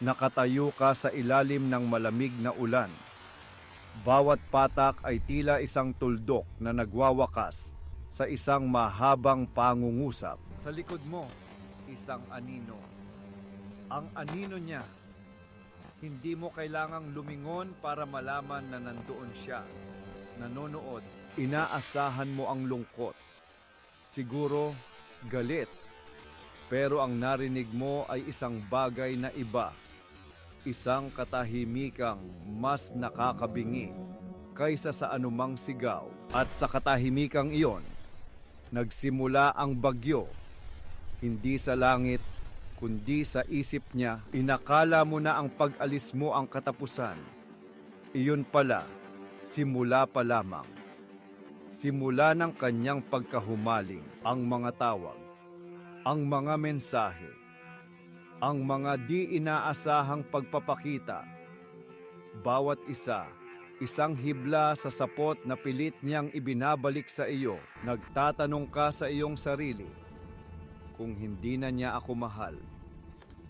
Nakatayo ka sa ilalim ng malamig na ulan. Bawat patak ay tila isang tuldok na nagwawakas sa isang mahabang pangungusap. Sa likod mo, isang anino. Ang anino niya, hindi mo kailangang lumingon para malaman na nandoon siya. Nanonood, inaasahan mo ang lungkot. Siguro, galit. Pero ang narinig mo ay isang bagay na iba. Isang katahimikang mas nakakabingi kaysa sa anumang sigaw. At sa katahimikang iyon, nagsimula ang bagyo. Hindi sa langit, kundi sa isip niya. Inakala mo na ang pag-alis mo ang katapusan. Iyon pala, simula pa lamang. Simula ng kanyang pagkahumaling, ang mga tawag, ang mga mensahe, ang mga di inaasahang pagpapakita. Bawat isa, isang hibla sa sapot na pilit niyang ibinabalik sa iyo. Nagtatanong ka sa iyong sarili, kung hindi na niya ako mahal,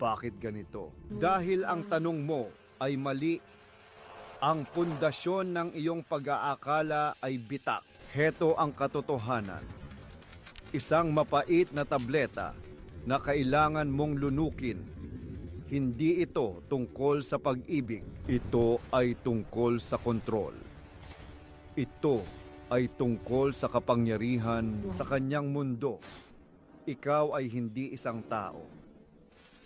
bakit ganito? Dahil ang tanong mo ay mali, ang pundasyon ng iyong pag-aakala ay bitak. Heto ang katotohanan. Isang mapait na tableta na kailangan mong lunukin. Hindi ito tungkol sa pag-ibig. Ito ay tungkol sa kontrol. Ito ay tungkol sa kapangyarihan sa kanyang mundo. Ikaw ay hindi isang tao.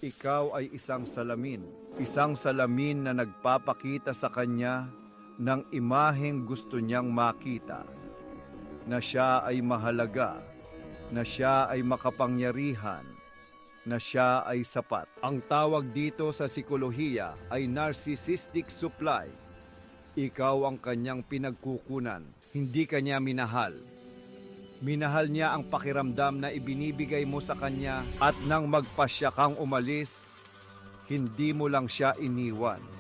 Ikaw ay isang salamin. Isang salamin na nagpapakita sa kanya ng imaheng gusto niyang makita. Na siya ay mahalaga, na siya ay makapangyarihan, na siya ay sapat. Ang tawag dito sa psikolohiya ay narcissistic supply. Ikaw ang kanyang pinagkukunan, hindi kanya minahal. Minahal niya ang pakiramdam na ibinibigay mo sa kanya at nang magpasya kang umalis, hindi mo lang siya iniwan.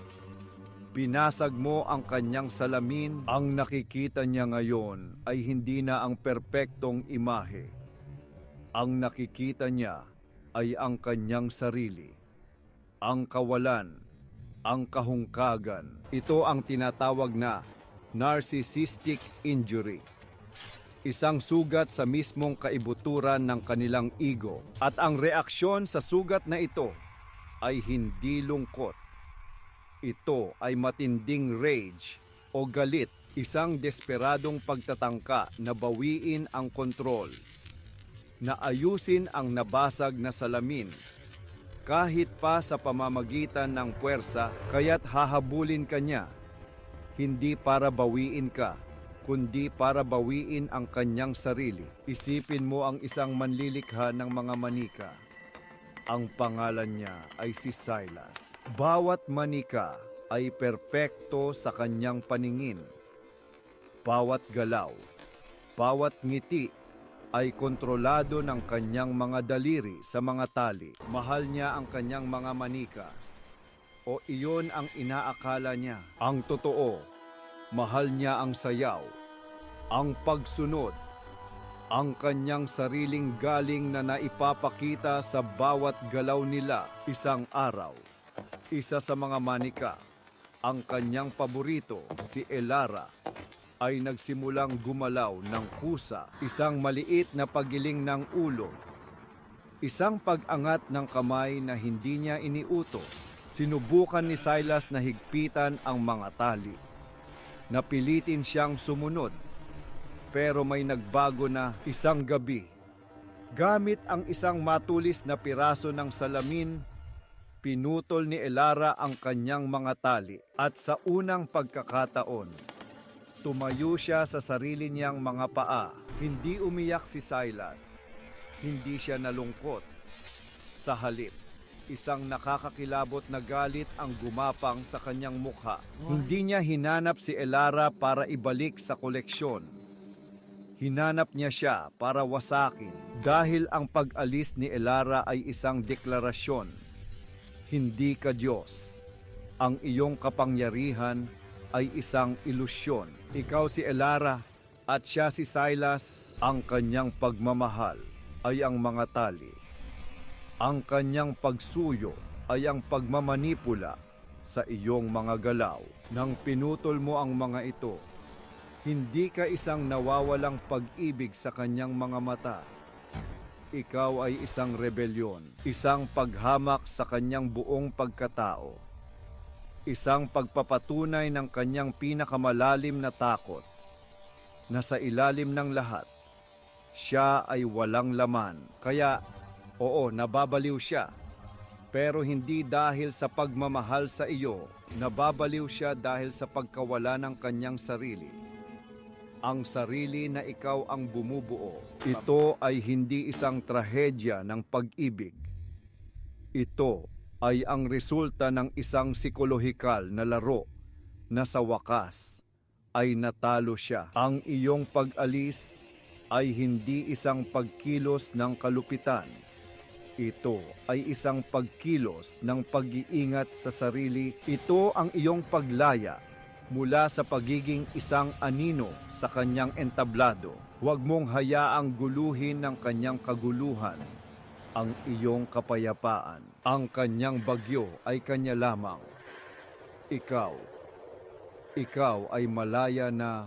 Binasag mo ang kanyang salamin. Ang nakikita niya ngayon ay hindi na ang perpektong imahe. Ang nakikita niya ay ang kanyang sarili. Ang kawalan, ang kahungkagan. Ito ang tinatawag na narcissistic injury. Isang sugat sa mismong kaibuturan ng kanilang ego. At ang reaksyon sa sugat na ito ay hindi lungkot. Ito ay matinding rage o galit, isang desperadong pagtatangka na bawiin ang kontrol, na ayusin ang nabasag na salamin, kahit pa sa pamamagitan ng puwersa. Kaya't hahabulin ka niya, hindi para bawiin ka, kundi para bawiin ang kanyang sarili. Isipin mo ang isang manlilikha ng mga manika. Ang pangalan niya ay si Silas. Bawat manika ay perpekto sa kanyang paningin. Bawat galaw, bawat ngiti ay kontrolado ng kanyang mga daliri sa mga tali. Mahal niya ang kanyang mga manika. O iyon ang inaakala niya. Ang totoo, mahal niya ang sayaw, ang pagsunod, ang kanyang sariling galing na naipapakita sa bawat galaw nila. Isang araw, isa sa mga manika, ang kanyang paborito, si Elara, ay nagsimulang gumalaw ng kusa. Isang maliit na pagiling ng ulo. Isang pag-angat ng kamay na hindi niya iniutos. Sinubukan ni Silas na higpitan ang mga tali. Napilitin siyang sumunod. Pero may nagbago na isang gabi. Gamit ang isang matulis na piraso ng salamin, pinutol ni Elara ang kanyang mga tali. At sa unang pagkakataon, tumayo siya sa sarili niyang mga paa. Hindi umiyak si Silas. Hindi siya nalungkot. Sa halip, isang nakakakilabot na galit ang gumapang sa kanyang mukha. Hindi niya hinanap si Elara para ibalik sa koleksyon. Hinanap niya siya para wasakin. Dahil ang pag-alis ni Elara ay isang deklarasyon. Hindi ka Diyos. Ang iyong kapangyarihan ay isang ilusyon. Ikaw si Elara at siya si Silas. Ang kanyang pagmamahal ay ang mga tali. Ang kanyang pagsuyo ay ang pagmamanipula sa iyong mga galaw. Nang pinutol mo ang mga ito, hindi ka isang nawawalang pag-ibig sa kanyang mga mata. Ikaw ay isang rebelyon, isang paghamak sa kanyang buong pagkatao, isang pagpapatunay ng kanyang pinakamalalim na takot, na sa ilalim ng lahat, siya ay walang laman. Kaya, oo, nababaliw siya. Pero hindi dahil sa pagmamahal sa iyo, nababaliw siya dahil sa pagkawala ng kanyang sarili. Ang sarili na ikaw ang bumubuo. Ito ay hindi isang trahedya ng pag-ibig. Ito ay ang resulta ng isang psikolohikal na laro na sa wakas ay natalo siya. Ang iyong pag-alis ay hindi isang pagkilos ng kalupitan. Ito ay isang pagkilos ng pag-iingat sa sarili. Ito ang iyong paglaya mula sa pagiging isang anino sa kanyang entablado. Huwag mong hayaang guluhin ng kanyang kaguluhan ang iyong kapayapaan. Ang kanyang bagyo ay kanya lamang. Ikaw ay malaya na